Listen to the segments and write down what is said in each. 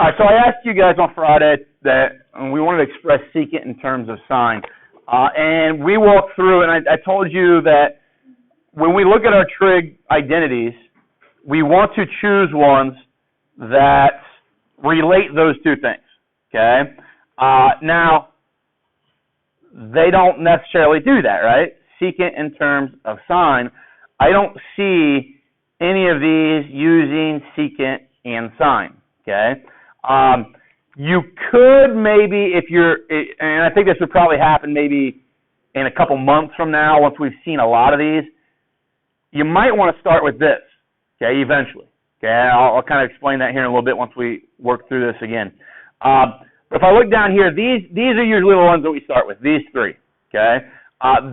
All right, so I asked you guys on Friday that we wanted to express secant in terms of sign. And we walked through, and I told you that when we look at our trig identities, we want to choose ones that relate those two things, okay? Now, they don't necessarily do that, right? Secant in terms of sign, I don't see any of these using secant and sine, okay? You could maybe, if you're, and I think this would probably happen maybe in a couple months from now, once we've seen a lot of these, you might want to start with this, okay, eventually. Okay, I'll kind of explain that here in a little bit once we work through this again. But if I look down here, these are usually the ones that we start with, these three, okay?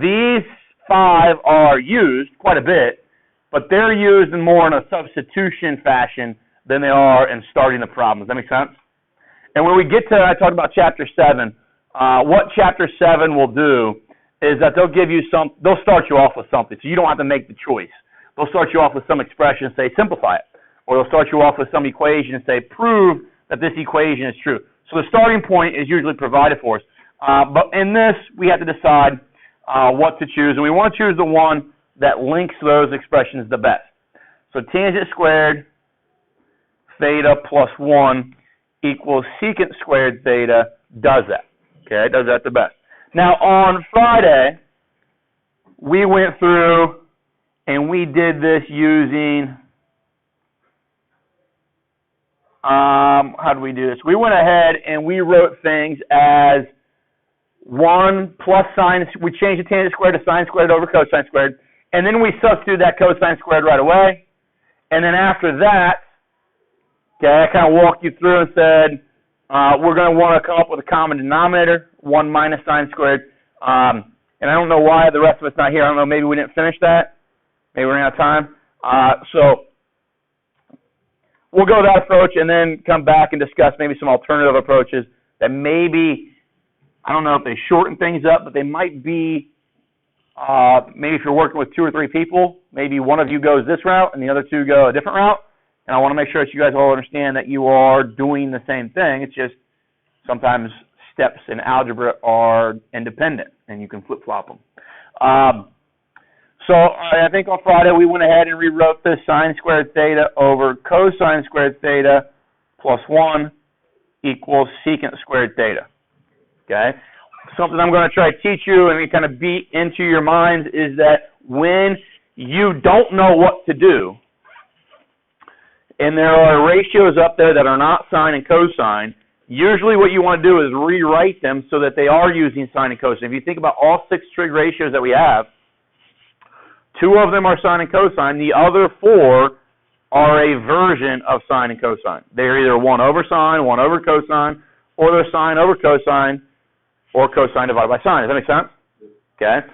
These five are used quite a bit, but they're used in more in a substitution fashion than they are in starting the problem. Does that make sense? And when we get to, I talked about chapter 7, what chapter 7 will do is that they'll give you they'll start you off with something, so you don't have to make the choice. They'll start you off with some expression and say, simplify it. Or they'll start you off with some equation and say, prove that this equation is true. So the starting point is usually provided for us. But in this, we have to decide what to choose, and we want to choose the one that links those expressions the best. So tangent squared theta plus 1 equals secant squared theta does that. Okay, it does that the best. Now, on Friday, we went through and we did this using, how do we do this? We went ahead and we wrote things as 1 plus sine, we changed the tangent squared to sine squared over cosine squared, and then we substituted that cosine squared right away. And then after that, okay, I kind of walked you through and said, we're going to want to come up with a common denominator, 1 minus sine squared. And I don't know why the rest of us not here. I don't know, maybe we didn't finish that. Maybe we ran out of time. So we'll go that approach and then come back and discuss maybe some alternative approaches that maybe, I don't know if they shorten things up, but they might be, maybe if you're working with 2 or 3 people, maybe one of you goes this route and the other 2 go a different route. And I want to make sure that you guys all understand that you are doing the same thing. It's just sometimes steps in algebra are independent, and you can flip-flop them. So I think on Friday we went ahead and rewrote this sine squared theta over cosine squared theta plus 1 equals secant squared theta. Okay? Something I'm going to try to teach you and kind of beat into your minds is that when you don't know what to do, and there are ratios up there that are not sine and cosine, usually what you want to do is rewrite them so that they are using sine and cosine. If you think about all 6 trig ratios that we have, 2 of them are sine and cosine. The other 4 are a version of sine and cosine. They're either 1 over sine, 1 over cosine, or they're sine over cosine, or cosine divided by sine. Does that make sense? Okay.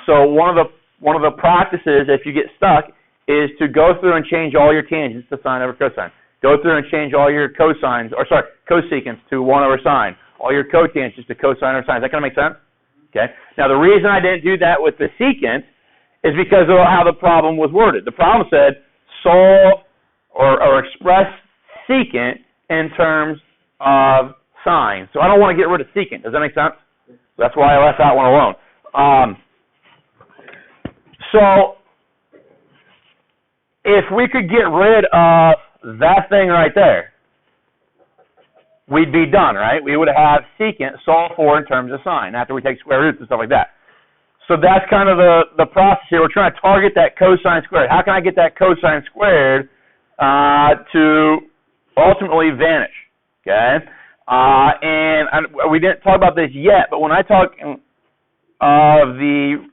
So one of the practices, if you get stuck, is to go through and change all your tangents to sine over cosine. Go through and change all your cosecants to 1 over sine. All your cotangents to cosine over sine. Does that kind of make sense? Okay. Now, the reason I didn't do that with the secant is because of how the problem was worded. The problem said solve or express secant in terms of sine. So I don't want to get rid of secant. Does that make sense? So that's why I left that one alone. So if we could get rid of that thing right there, we'd be done, right? We would have secant solve for in terms of sine after we take square roots and stuff like that. So that's kind of the process here. We're trying to target that cosine squared. How can I get that cosine squared to ultimately vanish? Okay? And we didn't talk about this yet, but when I talk of the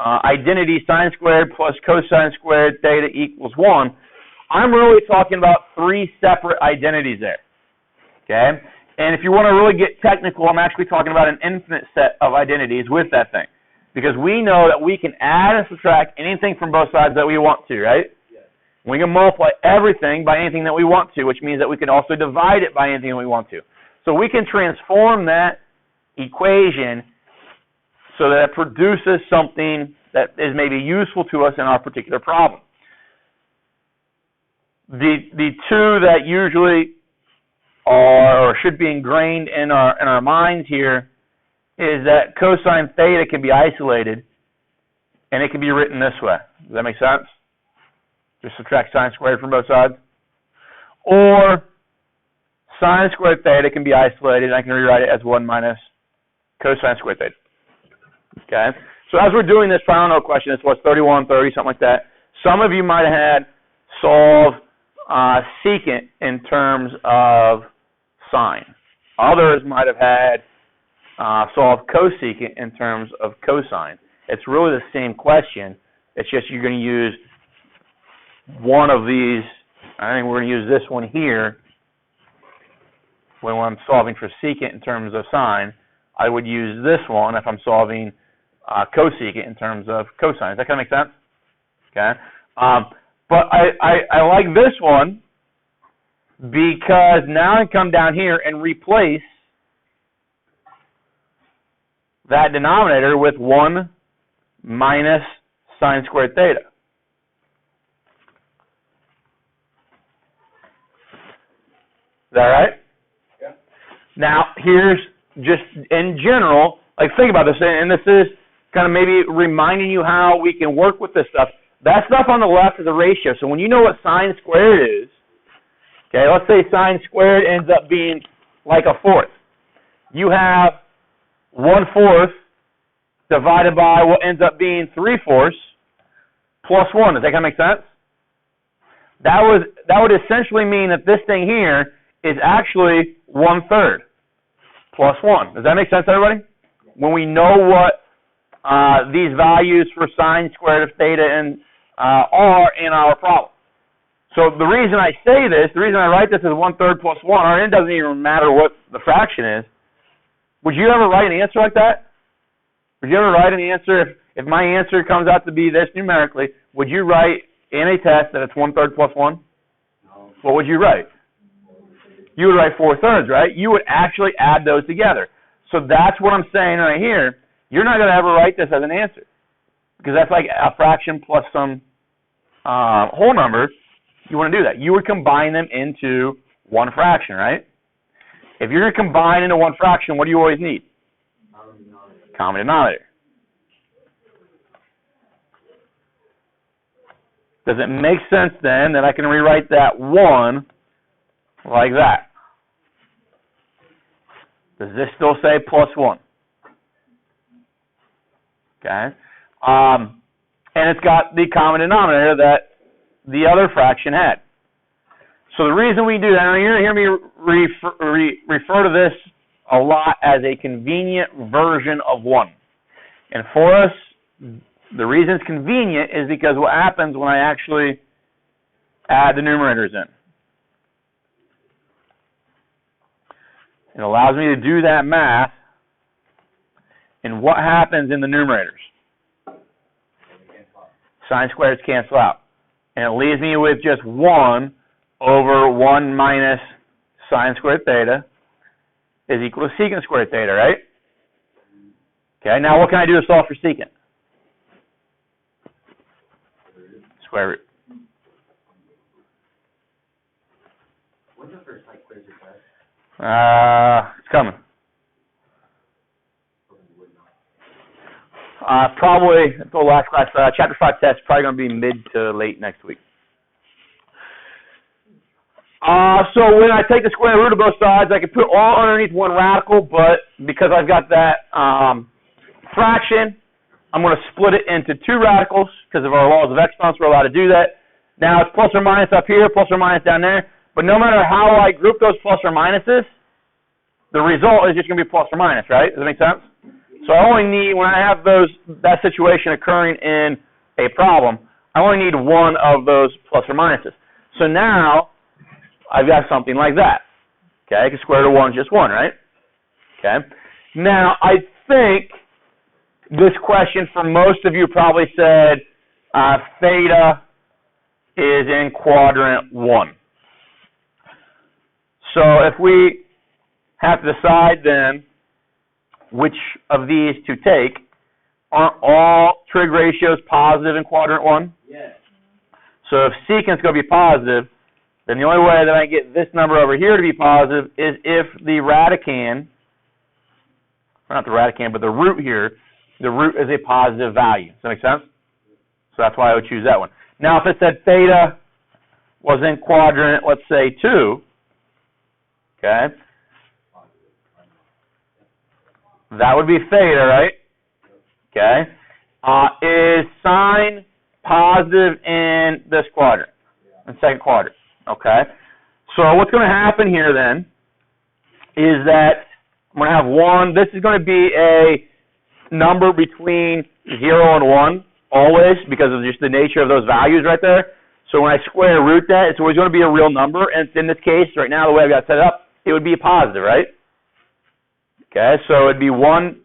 identity sine squared plus cosine squared theta equals 1, I'm really talking about 3 separate identities there. Okay? And if you want to really get technical, I'm actually talking about an infinite set of identities with that thing. Because we know that we can add and subtract anything from both sides that we want to, right? Yes. We can multiply everything by anything that we want to, which means that we can also divide it by anything that we want to. So we can transform that equation so that it produces something that is maybe useful to us in our particular problem. The 2 that usually are, or should be ingrained in our minds here, is that cosine theta can be isolated, and it can be written this way. Does that make sense? Just subtract sine squared from both sides. Or sine squared theta can be isolated, and I can rewrite it as 1 minus cosine squared theta. Okay? So as we're doing this final note question, this was 31, 30, something like that. Some of you might have had solve secant in terms of sine. Others might have had solve cosecant in terms of cosine. It's really the same question. It's just you're going to use one of these. I think we're going to use this one here. When I'm solving for secant in terms of sine, I would use this one if I'm solving cosecant in terms of cosine. Does that kind of make sense? Okay. But I like this one because now I come down here and replace that denominator with 1 minus sine squared theta. Is that right? Yeah. Now, here's just in general, like think about this, and this is kind of maybe reminding you how we can work with this stuff. That stuff on the left is a ratio. So when you know what sine squared is, okay, let's say sine squared ends up being like a fourth. You have 1/4 divided by what ends up being 3/4 plus 1. Does that kind of make sense? That would essentially mean that this thing here is actually 1/3 plus 1. Does that make sense, everybody? When we know what these values for sine squared of theta and are in our problem. So the reason I say this, the reason I write this as 1/3 plus 1, or it doesn't even matter what the fraction is. Would you ever write an answer like that? Would you ever write an answer, if my answer comes out to be this numerically, would you write in a test that it's 1/3 plus 1? No. What would you write? You would write 4/3, right? You would actually add those together. So that's what I'm saying right here. You're not going to ever write this as an answer because that's like a fraction plus some whole number. You want to do that. You would combine them into one fraction, right? If you're going to combine into one fraction, what do you always need? Common denominator. Does it make sense then that I can rewrite that 1 like that? Does this still say plus 1? Okay. And it's got the common denominator that the other fraction had. So the reason we do that, and you're going to hear me refer to this a lot as a convenient version of 1. And for us, the reason it's convenient is because what happens when I actually add the numerators in. It allows me to do that math. And what happens in the numerators? Sine squareds cancel out. And it leaves me with just 1 over 1 minus sine squared theta is equal to secant squared theta, right? Okay, now what can I do to solve for secant? Square root. When's the first quiz you test? It's coming. Probably the last class, chapter 5 test, probably going to be mid to late next week. So when I take the square root of both sides, I can put all underneath one radical, but because I've got that fraction, I'm going to split it into 2 radicals because of our laws of exponents. We're allowed to do that. Now it's plus or minus up here, plus or minus down there, but no matter how I group those plus or minuses, the result is just going to be plus or minus, right? Does that make sense? So I only need, when I have that situation occurring in a problem, I only need one of those plus or minuses. So now I've got something like that. Okay, because square root of 1 is just 1, right? Okay. Now I think this question for most of you probably said theta is in quadrant 1. So if we have to decide then which of these to take, aren't all trig ratios positive in quadrant 1? Yes. So if secant's going to be positive, then the only way that I get this number over here to be positive is if the radicand, or not the radicand, but the root here, the root is a positive value. Does that make sense? So that's why I would choose that one. Now, if it said theta was in quadrant, let's say 2, okay, that would be theta, right? Okay. Is sine positive in this quadrant, in second quadrant? Okay. So what's going to happen here then is that I'm going to have 1. This is going to be a number between 0 and 1 always because of just the nature of those values right there. So when I square root that, it's always going to be a real number. And in this case, right now, the way I've got it set up, it would be a positive, right? Okay, so it'd be 1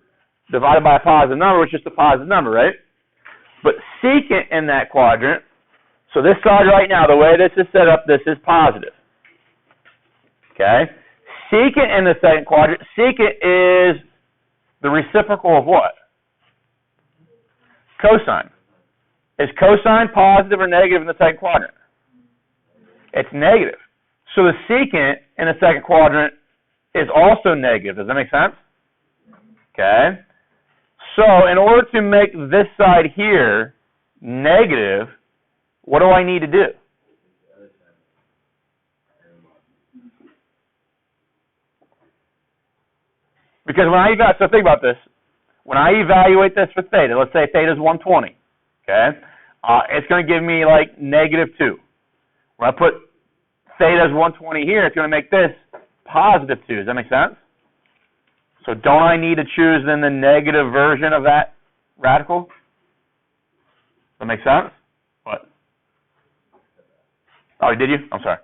divided by a positive number, which is just a positive number, right? But secant in that quadrant, so this side right now, the way this is set up, this is positive. Okay? Secant in the second quadrant, secant is the reciprocal of what? Cosine. Is cosine positive or negative in the second quadrant? It's negative. So the secant in the second quadrant is also negative. Does that make sense? Okay. So in order to make this side here negative, what do I need to do? Because when I evaluate, so think about this. When I evaluate this for theta, let's say theta is 120, okay? It's going to give me like -2. When I put theta as 120 here, it's going to make this +2. Does that make sense? So don't I need to choose then the negative version of that radical? Does that make sense? What? Oh, did you? I'm sorry.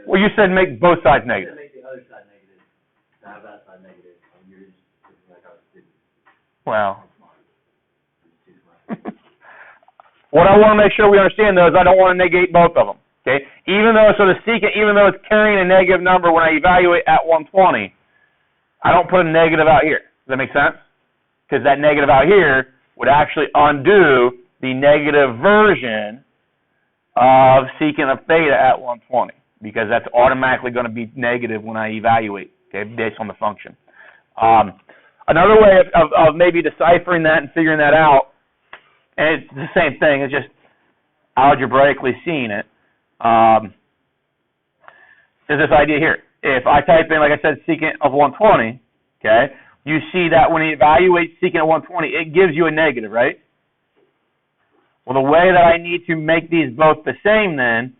Well, you said make both sides negative. Make the other side negative. To have that side negative. You're just like I was thinking. Well. What I want to make sure we understand, though, is I don't want to negate both of them. Okay? Even though it's carrying a negative number when I evaluate at 120, I don't put a negative out here. Does that make sense? Because that negative out here would actually undo the negative version of secant of theta at 120, because that's automatically going to be negative when I evaluate, okay, based on the function. Another way of maybe deciphering that and figuring that out, and it's the same thing, it's just algebraically seeing it, is this idea here. If I type in, like I said, secant of 120, okay, you see that when you evaluate secant of 120, it gives you a negative, right? Well, the way that I need to make these both the same then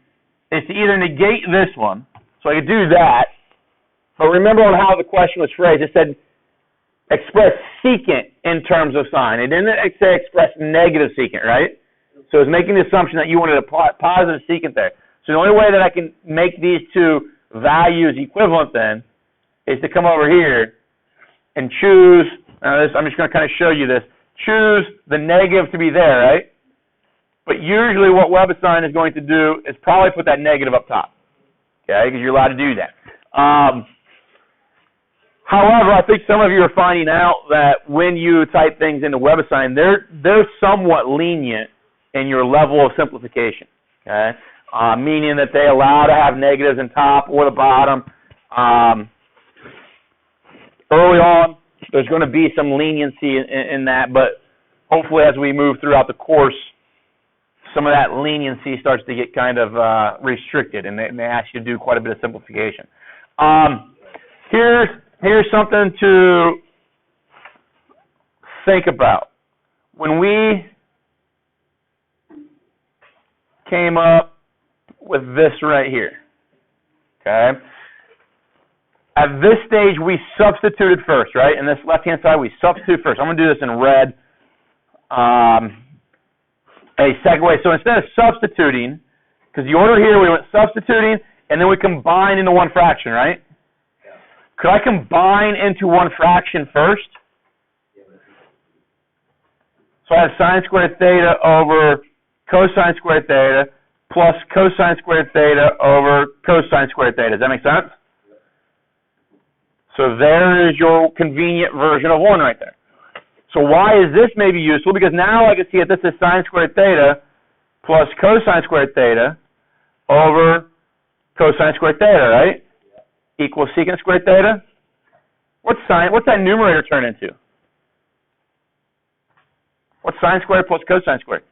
is to either negate this one, so I could do that, but remember on how the question was phrased, it said express secant in terms of sine. It didn't say express negative secant, right? So it's making the assumption that you wanted a positive secant there. So the only way that I can make these two values equivalent then is to come over here and choose, I'm just going to kind of show you this, choose the negative to be there, right? But usually what WebAssign is going to do is probably put that negative up top, okay, because you're allowed to do that. However, I think some of you are finding out that when you type things into WebAssign, they're somewhat lenient in your level of simplification, okay? Meaning that they allow to have negatives in top or the bottom. Early on, there's going to be some leniency in that, but hopefully as we move throughout the course, some of that leniency starts to get kind of restricted, and they ask you to do quite a bit of simplification. Here's something to think about. When we came up with this right here, okay? At this stage, we substituted first, right? In this left-hand side, we substitute first. I'm going to do this in red. A second way. So instead of substituting, because the order here, we went substituting, and then we combine into one fraction, right? Yeah. Could I combine into one fraction first? So I have sine squared theta over cosine squared theta plus cosine squared theta over cosine squared theta. Does that make sense? So there is your convenient version of 1 right there. So why is this maybe useful? Because now I can see that this is sine squared theta plus cosine squared theta over Cosine squared theta, right? Equals secant squared theta. What's that numerator turn into? What's sine squared plus cosine squared?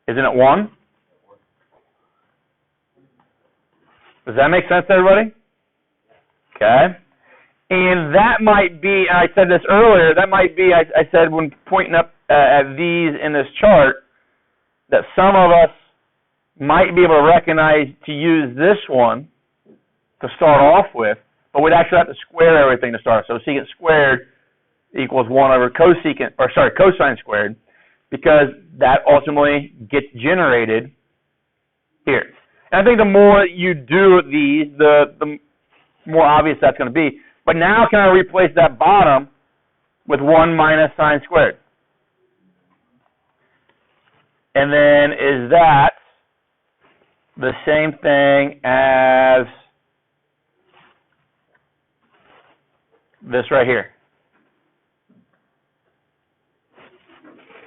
Isn't it 1? Does that make sense to everybody? Okay. And that might be, and I said this earlier, that might be, I said when pointing up at these in this chart, that some of us might be able to recognize to use this one to start off with, but we'd actually have to square everything to start. So secant squared equals 1 over cosine squared, because that ultimately gets generated here. And I think the more you do these, the more obvious that's going to be. But now can I replace that bottom with 1 minus sine squared? And then is that the same thing as this right here?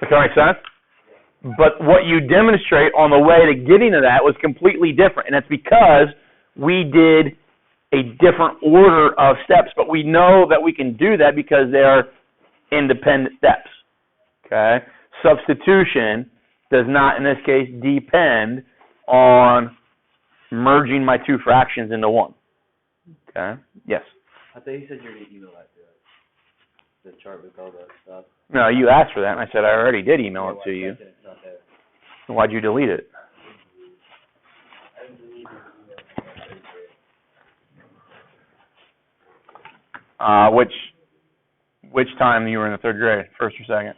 Does that make sense? But what you demonstrate on the way to getting to that was completely different. And it's because we did a different order of steps. But we know that we can do that because they are independent steps. Okay? Substitution does not, in this case, depend on merging my two fractions into one. Okay? Yes? I thought you said you were going to email that to us. The chart with all the stuff. No, you asked for that, and I said I already did email it to you. It's not there. Why'd you delete it? I didn't delete your email. Which time you were in the third grade, first or second?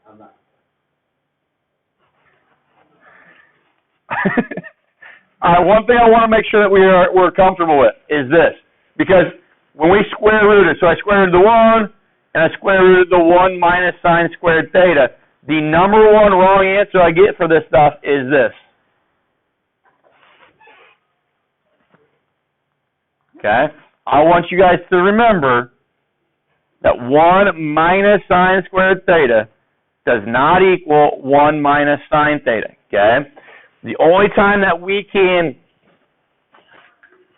I'm not. One thing I want to make sure that we're comfortable with is this, because when we square rooted, so I square rooted the 1, and I square rooted the 1 minus sine squared theta, the number one wrong answer I get for this stuff is this. Okay? I want you guys to remember that 1 minus sine squared theta does not equal 1 minus sine theta. Okay? The only time that we can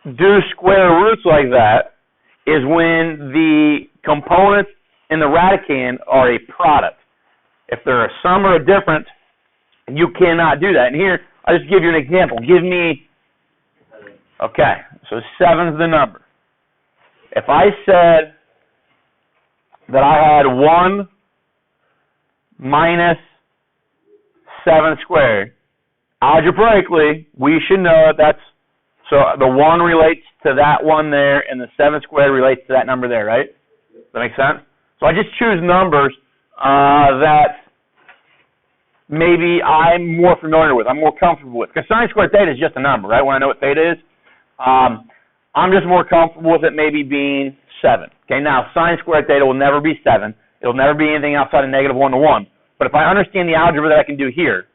do square roots like that is when the components in the radicand are a product. If they're a sum or a difference, you cannot do that. And here, I'll just give you an example. Give me, okay, so 7's the number. If I said that I had 1 minus 7 squared, algebraically, we should know that that's, so the 1 relates to that one there, and the 7 squared relates to that number there, right? Does that make sense? So I just choose numbers that maybe I'm more familiar with, I'm more comfortable with. Because sine squared theta is just a number, right? When I know what theta is, I'm just more comfortable with it maybe being 7. Okay, now sine squared theta will never be 7. It'll never be anything outside of negative 1 to 1. But if I understand the algebra that I can do here,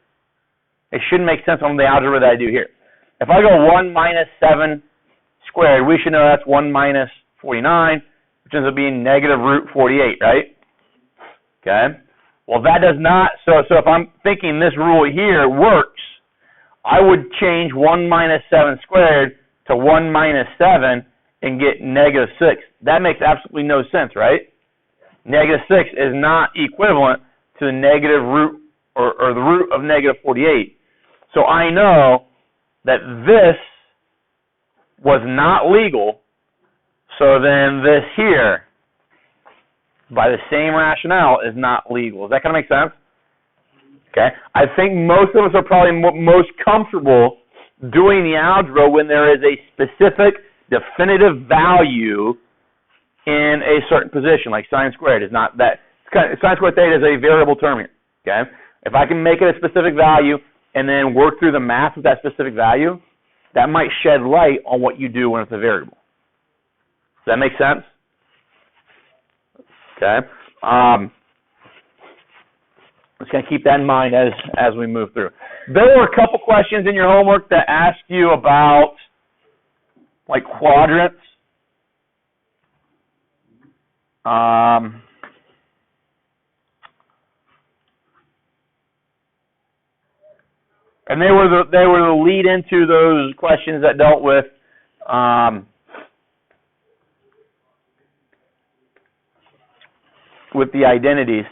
it shouldn't make sense on the algebra that I do here. If I go 1 minus 7 squared, we should know that's 1 minus 49, which ends up being negative root 48, right? Okay. Well, that does not, so if I'm thinking this rule here works, I would change 1 minus 7 squared to 1 minus 7 and get negative 6. That makes absolutely no sense, right? Negative 6 is not equivalent to the negative root, or the root of negative 48. So I know that this was not legal, so then this here, by the same rationale, is not legal. Does that kind of make sense? Okay. I think most of us are probably most comfortable doing the algebra when there is a specific definitive value in a certain position, like sine squared is not that. Sine squared theta is a variable term here. Okay. If I can make it a specific value and then work through the math with that specific value, that might shed light on what you do when it's a variable. Does that make sense? Okay. Just going to keep that in mind as we move through. There were a couple questions in your homework that asked you about like quadrants. And they were the lead into those questions that dealt with the identities.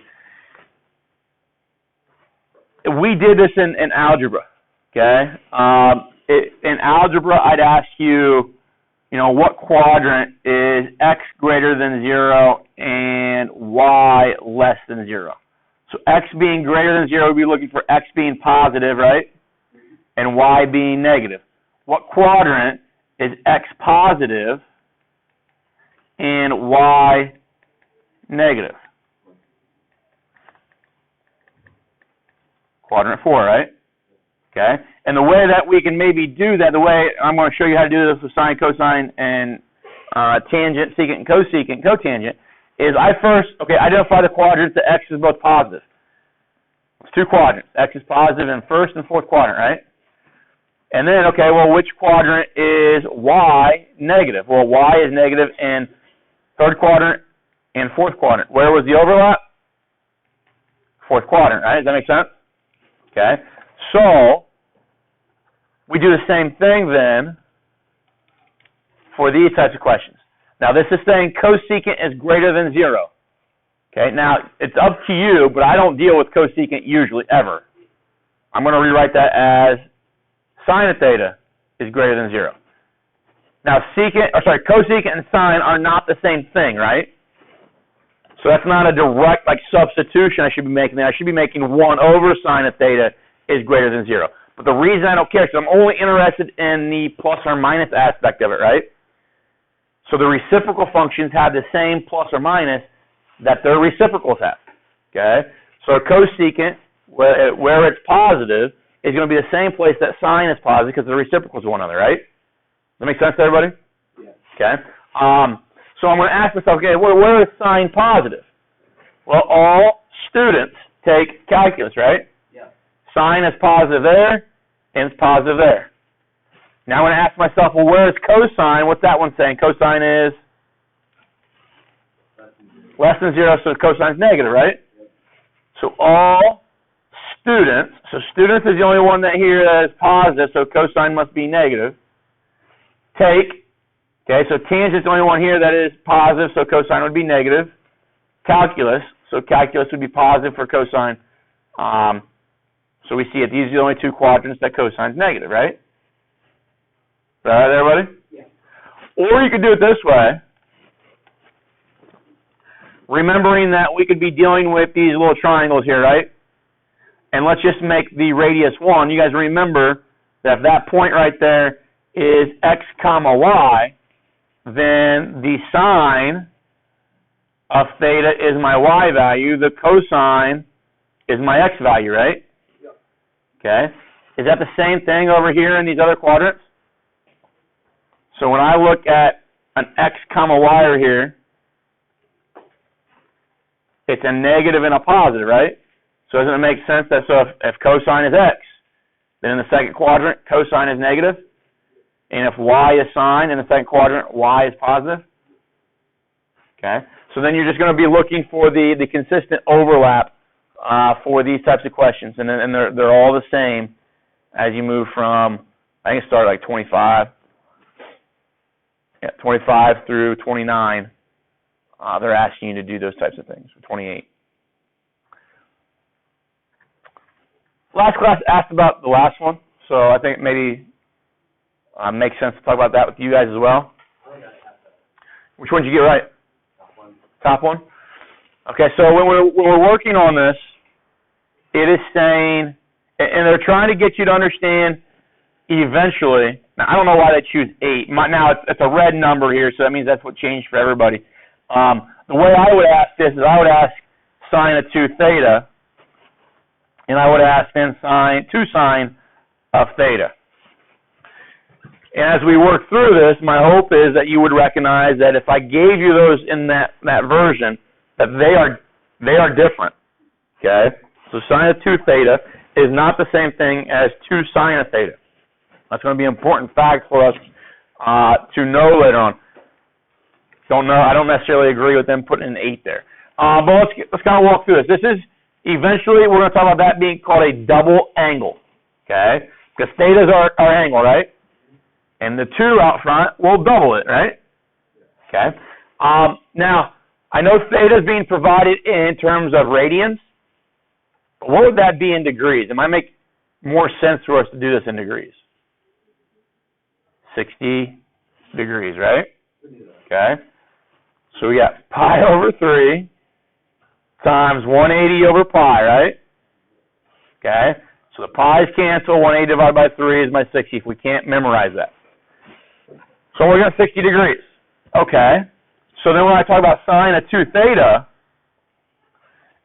We did this in algebra, okay? In algebra, I'd ask you, what quadrant is x greater than 0 and y less than 0? So x being greater than 0, we'd be looking for x being positive, right? And y being negative. What quadrant is x positive and y negative? Quadrant 4, right? Okay. And the way that we can maybe do that, the way I'm going to show you how to do this with sine, cosine, and tangent, secant, and cotangent, is I first, identify the quadrants that x is both positive. It's two quadrants. X is positive in first and fourth quadrant, right? And then, which quadrant is y negative? Well, y is negative in third quadrant and fourth quadrant. Where was the overlap? Fourth quadrant, right? Does that make sense? Okay. So, we do the same thing then for these types of questions. Now, this is saying cosecant is greater than 0. Okay. Now, it's up to you, but I don't deal with cosecant usually, ever. I'm going to rewrite that as sine of theta is greater than 0. Now, cosecant and sine are not the same thing, right? So that's not a direct substitution I should be making there. I should be making 1 over sine of theta is greater than 0. But the reason I don't care is I'm only interested in the plus or minus aspect of it, right? So the reciprocal functions have the same plus or minus that their reciprocals have. Okay? So cosecant, where it's positive, is going to be the same place that sine is positive because the reciprocals of one another, right? Does that make sense to everybody? Yeah. Okay. So I'm going to ask myself, where is sine positive? Well, all students take calculus, right? Yeah. Sine is positive there, and it's positive there. Now I'm going to ask myself, where is cosine? What's that one saying? Cosine is less than 0, so cosine is negative, right? Yep. So all students is the only one that here that is positive, so cosine must be negative. So tangent is the only one here that is positive, so cosine would be negative. Calculus, so calculus would be positive for cosine. So we see it. These are the only two quadrants that cosine is negative, right? Is that right, everybody? Yeah. Or you could do it this way. Remembering that we could be dealing with these little triangles here, right? And let's just make the radius 1. You guys remember that if that point right there is x comma y, then the sine of theta is my y value. The cosine is my x value, right? Yep. Okay. Is that the same thing over here in these other quadrants? So when I look at an x comma y over here, it's a negative and a positive, right? So doesn't it make sense that if cosine is x, then in the second quadrant, cosine is negative? And if y is sine, in the second quadrant, y is positive? Okay. So then you're just going to be looking for the consistent overlap for these types of questions. And they're all the same as you move from, I think it started like 25. Yeah, 25 through 29. They're asking you to do those types of things. 28. Last class asked about the last one, so I think maybe makes sense to talk about that with you guys as well. Which one did you get right? Top one. Okay, so when we're working on this, it is saying, and they're trying to get you to understand eventually. Now, I don't know why they choose 8. Now, it's a red number here, so that means that's what changed for everybody. The way I would ask this is I would ask sine of 2 theta, and I would ask then 2 sine of theta. And as we work through this, my hope is that you would recognize that if I gave you those in that version, that they are different. Okay? So sine of 2 theta is not the same thing as 2 sine of theta. That's going to be an important fact for us to know later on. I don't necessarily agree with them putting an 8 there. But let's kind of walk through this. This is, eventually, we're going to talk about that being called a double angle. Okay? Because theta is our angle, right? And the 2 out front will double it, right? Okay? Now, I know theta is being provided in terms of radians. But what would that be in degrees? It might make more sense for us to do this in degrees. 60 degrees, right? Okay? So we got pi over 3 times 180 over pi, right? Okay? So the pi's cancel. 180 divided by 3 is my 60 if we can't memorize that. So we're going to 60 degrees. Okay. So then when I talk about sine of 2 theta,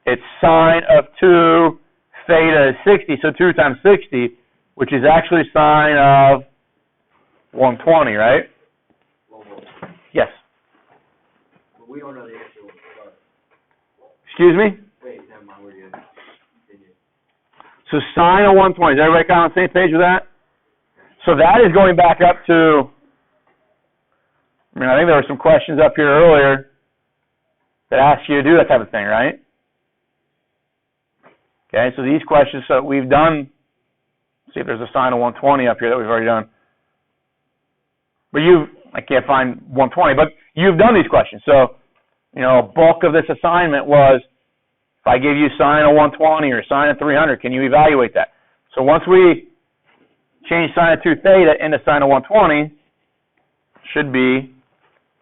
it's sine of 2 theta is 60. So 2 times 60, which is actually sine of 120, right? Yes. We don't know the actual. Excuse me? Wait, never mind. We're good. Continue. So sine of 120. Is everybody kind of on the same page with that? So that is going back up to, I think there were some questions up here earlier that asked you to do that type of thing, right? Okay, so these questions, so we've done, see if there's a sine of 120 up here that we've already done. But I can't find 120, but you've done these questions. So, a bulk of this assignment was, if I give you sine of 120 or sine of 300, can you evaluate that? So once we change sine of 2 theta into sine of 120, should be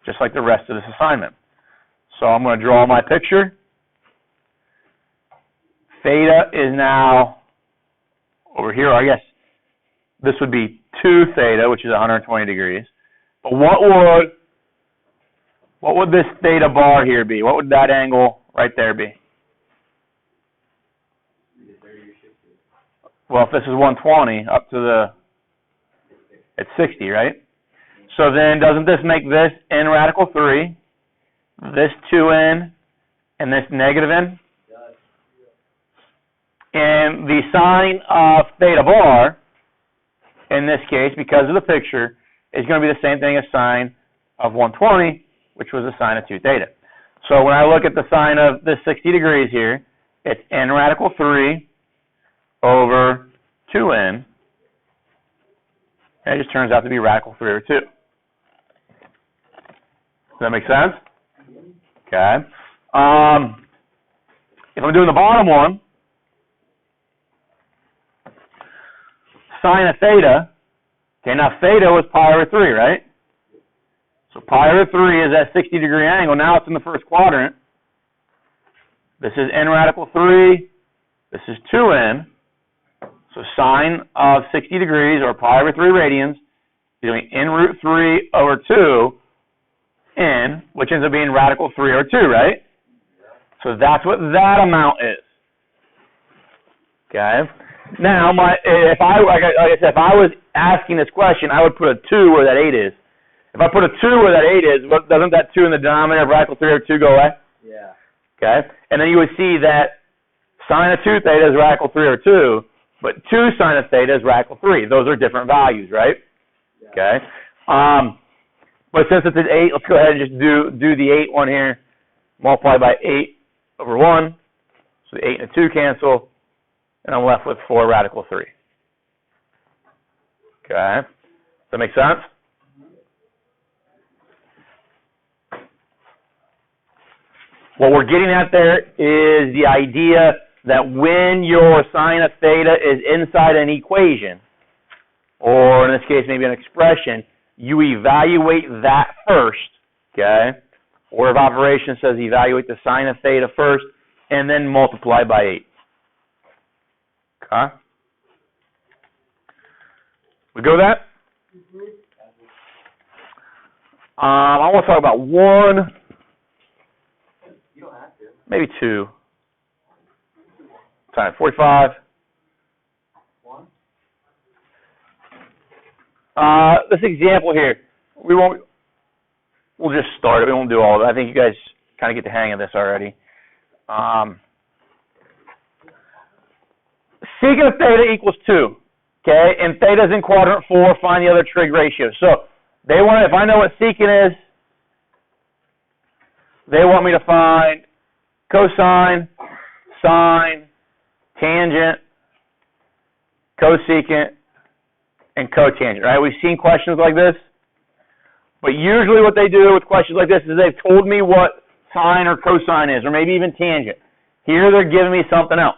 just like the rest of this assignment. So I'm going to draw my picture. Theta is now over here. I guess this would be 2 theta, which is 120 degrees. But what would this theta bar here be? What would that angle right there be? Well, if this is 120 up to it's 60, right? So then doesn't this make this n radical 3, this 2n, and this negative n? And the sine of theta bar, in this case, because of the picture, is going to be the same thing as sine of 120, which was the sine of 2 theta. So when I look at the sine of this 60 degrees here, it's n radical 3 over 2n. And it just turns out to be radical 3 over 2. Does that make sense? Okay. If I'm doing the bottom one, sine of theta, okay, now theta was pi over 3, right? So pi over 3 is that 60 degree angle. Now it's in the first quadrant. This is n radical 3. This is 2n. So sine of 60 degrees, or pi over 3 radians, is doing n root 3 over 2 n, which ends up being radical 3 over 2, right? So that's what that amount is. Okay. Now, if I was asking this question, I would put a 2 where that 8 is. If I put a 2 where that 8 is, doesn't that 2 in the denominator of radical 3 over 2 go away? Yeah. Okay. And then you would see that sine of 2 theta is radical 3 over 2, but 2 sine of theta is radical 3. Those are different values, right? Yeah. Okay. But since it's an 8, let's go ahead and just do the 8 one here. Multiply by 8 over 1. So the 8 and the 2 cancel. And I'm left with 4 radical 3. Okay. Does that make sense? What we're getting at there is the idea that when your sine of theta is inside an equation, or in this case maybe an expression, you evaluate that first, okay? Order of operations says evaluate the sine of theta first, and then multiply by 8. Okay? We go with that? I want to talk about one, You don't have to. maybe two. Time 45. One? This example here, we'll just start it. We won't do all of it. I think you guys kind of get the hang of this already. Secant of theta equals 2. Okay, and theta's in quadrant 4. Find the other trig ratio. So if I know what secant is, they want me to find cosine, sine, tangent, cosecant, and cotangent, right? We've seen questions like this. But usually what they do with questions like this is they've told me what sine or cosine is, or maybe even tangent. Here they're giving me something else.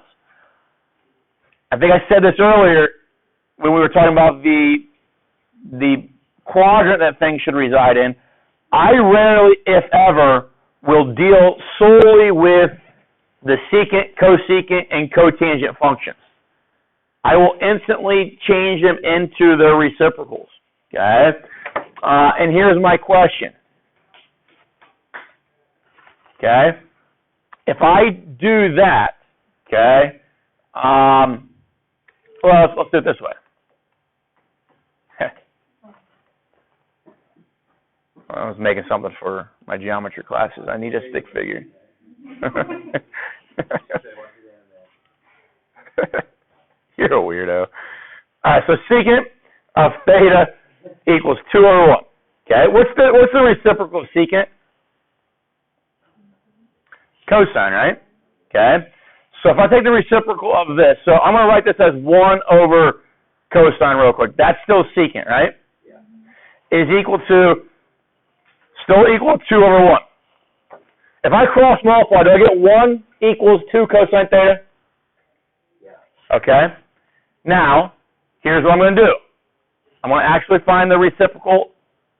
I think I said this earlier when we were talking about the quadrant that things should reside in. I rarely, if ever, will deal solely with the secant, cosecant, and cotangent functions. I will instantly change them into their reciprocals. Okay? And here's my question. Okay? If I do that, okay, well, let's do it this way. I was making something for my geometry classes. I need a stick figure. You're a weirdo. All right, so secant of theta equals 2 over 1. Okay, what's the reciprocal of secant? Cosine, right? Okay. So if I take the reciprocal of this, so I'm going to write this as 1 over cosine real quick. That's still secant, right? Yeah. Is still equal to 2 over 1. If I cross multiply, do I get 1 equals 2 cosine theta? Yeah. Okay. Now, here's what I'm going to do. I'm going to actually find the reciprocal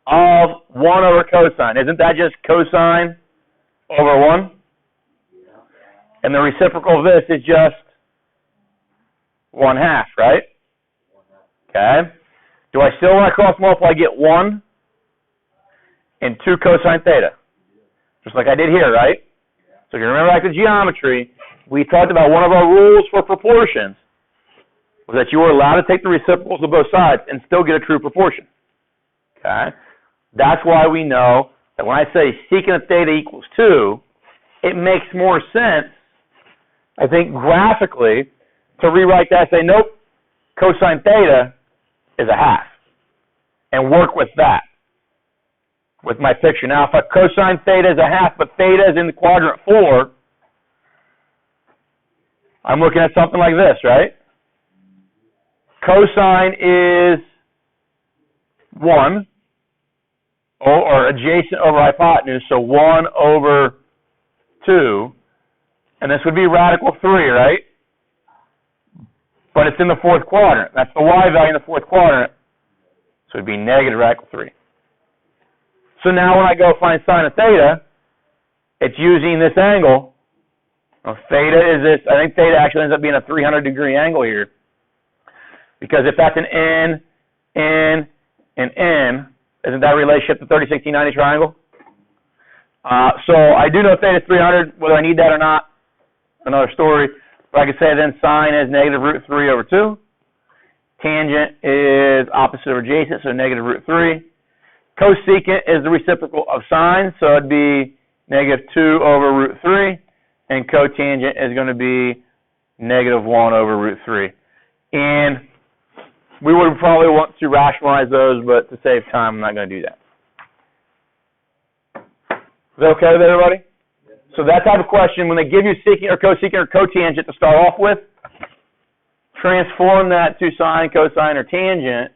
of 1 over cosine. Isn't that just cosine over 1? Yeah. And the reciprocal of this is just 1/2, right? 1/2. Okay. Do I still, when I cross multiply, get 1 and 2 cosine theta? Just like I did here, right? Yeah. So if you remember back to geometry, we talked about one of our rules for proportions was that you were allowed to take the reciprocals of both sides and still get a true proportion. Okay? That's why we know that when I say secant of theta equals 2, it makes more sense, I think, graphically, to rewrite that and say, nope, cosine theta is 1/2, and work with that, with my picture. Now, if a cosine theta is 1/2, but theta is in the quadrant 4, I'm looking at something like this, right? Cosine is 1, or adjacent over hypotenuse, so 1 over 2, and this would be radical 3, right? But it's in the 4th quadrant. That's the y value in the 4th quadrant, so it would be negative radical 3. So now when I go find sine of theta, it's using this angle. Well, theta is this, I think theta actually ends up being a 300-degree angle here. Because if that's an n, n, and n, isn't that relationship to 30, 60, 90 triangle? So I do know theta is 300. Whether I need that or not, another story. But I can say then sine is negative root 3 over 2. Tangent is opposite of adjacent, so negative root 3. Cosecant is the reciprocal of sine, so it'd be negative 2 over root 3. And cotangent is going to be negative 1 over root 3. And we would probably want to rationalize those, but to save time, I'm not going to do that. Is that okay with everybody? So that type of question, when they give you secant or cotangent to start off with, transform that to sine, cosine, or tangent,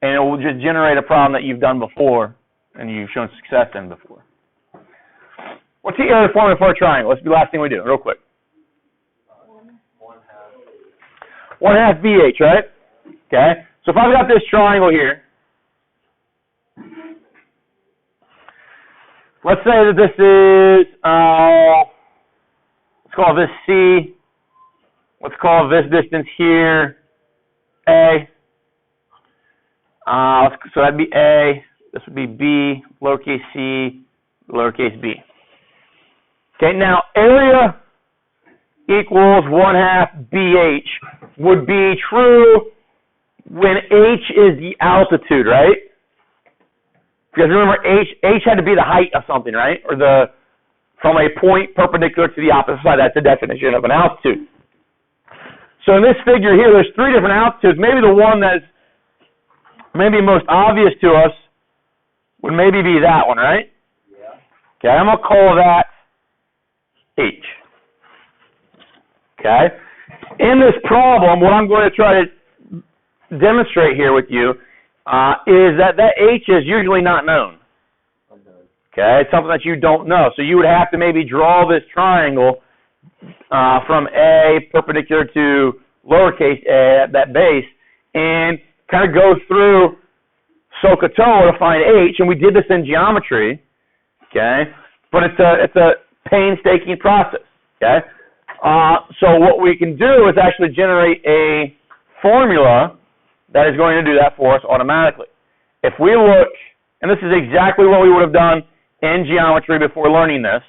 and it will just generate a problem that you've done before and you've shown success in before. What's the area formula for a triangle? That's the last thing we do, real quick. 1/2 BH, right? Okay. So if I've got this triangle here, let's say that this is, let's call this C. Let's call this distance here A. So that'd be A. This would be B, lowercase c, lowercase b. Okay, now area equals 1/2 BH would be true when H is the altitude, right? Because remember, H had to be the height of something, right? Or from a point perpendicular to the opposite side. That's the definition of an altitude. So in this figure here, there's 3 different altitudes. Maybe the one that's maybe most obvious to us would maybe be that one, right? Yeah. Okay, I'm going to call that H. Okay? In this problem, what I'm going to try to demonstrate here with you is that h is usually not known. Okay, it's something that you don't know. So you would have to maybe draw this triangle from A perpendicular to lowercase a at that base and kind of go through SOHCAHTOA to find h, and we did this in geometry. Okay, but it's a painstaking process. Okay, so what we can do is actually generate a formula that is going to do that for us automatically. If we look, and this is exactly what we would have done in geometry before learning this,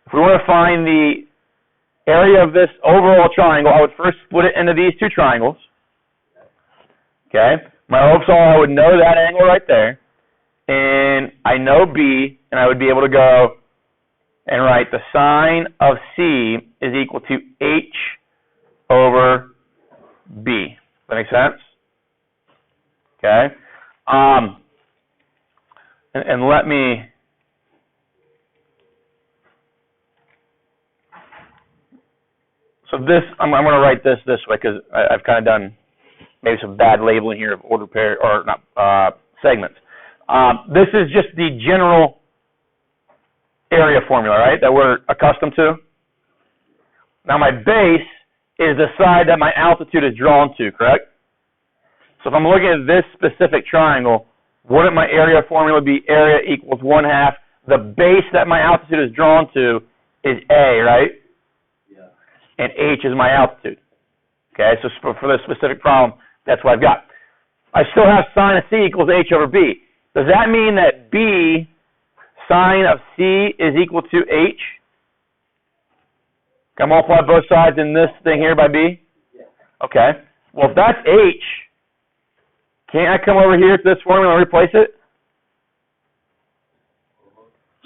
if we want to find the area of this overall triangle, I would first split it into these two triangles. Okay, my hopes are I would know that angle right there, and I know B, and I would be able to go and write the sine of C is equal to H over B. Does that make sense? Okay. And let me so this I'm going to write this way because I've kind of done maybe some bad labeling here of order pair or not segments. This is just the general area formula, right, that we're accustomed to. Now my base is the side that my altitude is drawn to, correct? So if I'm looking at this specific triangle, wouldn't my area formula be area equals 1/2? The base that my altitude is drawn to is A, right? Yeah. And H is my altitude. Okay, so for this specific problem, that's what I've got. I still have sine of C equals H over B. Does that mean that B sine of C is equal to H? Can I multiply both sides in this thing here by B? Yeah. Okay. Well, if that's H, can't I come over here to this formula and replace it?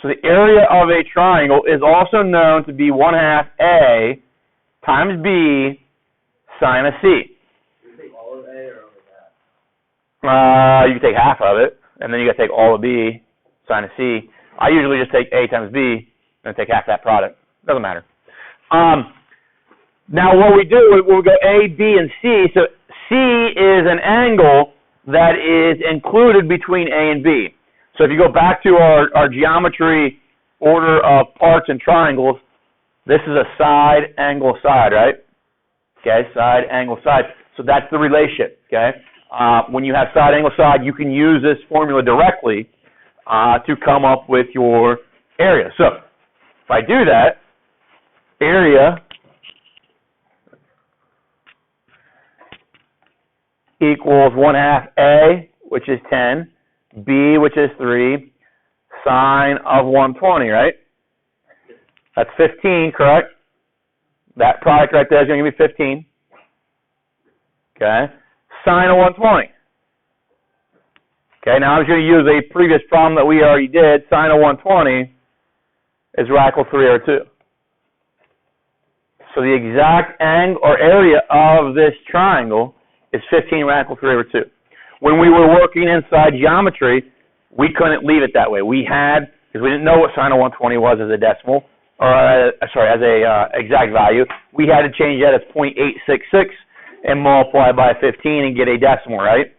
So the area of a triangle is also known to be 1/2 A times B sine of C. You take all of A or only half? You can take half of it, and then you got to take all of B sine of C. I usually just take A times B and take half that product. Doesn't matter. Now what we do, we'll go A, B, and C. So C is an angle that is included between A and B. So if you go back to our geometry order of parts and triangles, this is a side, angle, side, right? Okay, side, angle, side. So that's the relationship, okay? When you have side, angle, side, you can use this formula directly to come up with your area. So if I do that, area equals 1/2 A, which is 10, B, which is 3, sine of 120, right? That's 15, correct? That product right there is going to give me 15. Okay. Sine of 120. Okay, now I'm going to use a previous problem that we already did. Sine of 120 is radical 3 over 2. So the exact angle or area of this triangle is 15 radical 3 over 2. When we were working inside geometry, we couldn't leave it that way. We had, because we didn't know what sine of 120 was as a decimal, or as a exact value, we had to change that as 0.866 and multiply by 15 and get a decimal, right?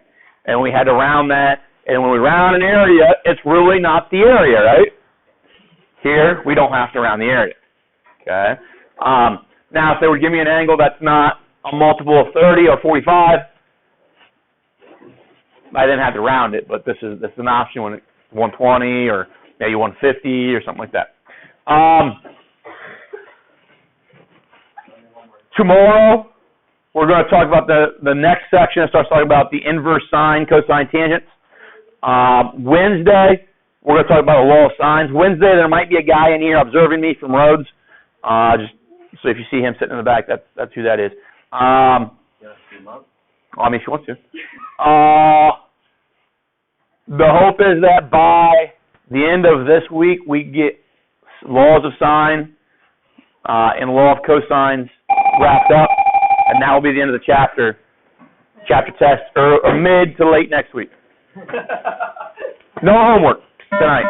And we had to round that. And when we round an area, it's really not the area, right? Here, we don't have to round the area. Okay. Now, if they would give me an angle that's not a multiple of 30 or 45, I didn't have to round it, but this is an option when it's 120 or maybe 150 or something like that. Tomorrow, we're going to talk about the next section. It starts talking about the inverse sine, cosine, tangents. Wednesday, we're going to talk about the law of sines. Wednesday, there might be a guy in here observing me from Rhodes. Just so if you see him sitting in the back, that's who that is. I mean, if she wants to. The hope is that by the end of this week, we get laws of sine and law of cosines wrapped up, and that will be the end of the chapter test, or mid to late next week. No homework tonight.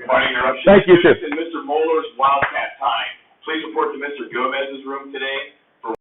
Pardon interruption. Thank you, sir. In Mr. Moeller's Wildcat time. Please report to Mr. Gomez's room today